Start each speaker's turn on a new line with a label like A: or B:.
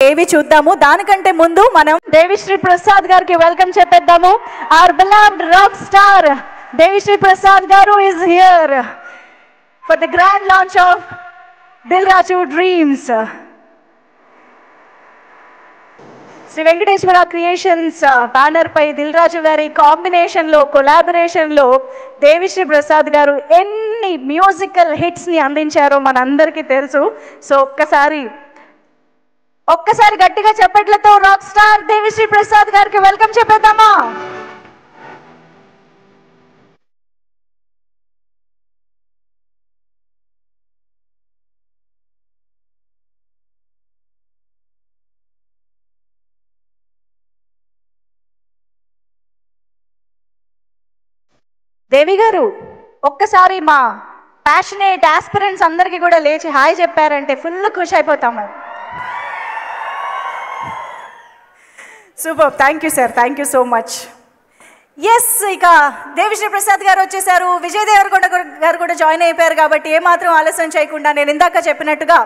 A: ఏవి చూద్దాము. దానికంటే ముందు మనం దేవిశ్రీ ప్రసాద్ గారికి వెల్కమ్ చెప్పేద్దాము. our beloved rock star Devi Sri Prasad garu is here for the grand launch of Dil Raju Dreams. Sri Venkateswara Creations banner పై దిల్ రాజు గారి కాంబినేషన్ లో కొలాబరేషన్ లో దేవిశ్రీ ప్రసాద్ గారు ఎన్ని మ్యూజికల్ హిట్స్ ని అందించారో మనందరికీ తెలుసు. సో ఒక్కసారి గట్టిగా చప్పట్లతో రాక్ స్టార్ దేవిశ్రీ ప్రసాద్ గారికి వెల్కమ్ చెప్పేద్దామా. దేవి గారు ఒక్కసారి మా ప్యాషనేట్ ఆస్పిరెంట్స్ అందరికీ కూడా లేచి హాయ్ చెప్పారంటే ఫుల్ ఖుషి అయిపోతాము. Super, thank you sir, thank you so much. Yes, ఇక దేవిశ్రీ ప్రసాద్ గారు వచ్చేసారు, విజయ్ దేవరకొండ గారు కూడా జాయిన్ అయిపోయారు. కాబట్టి ఏమాత్రం ఆలస్యం చేయకుండా నేను ఇందాక చెప్పినట్టుగా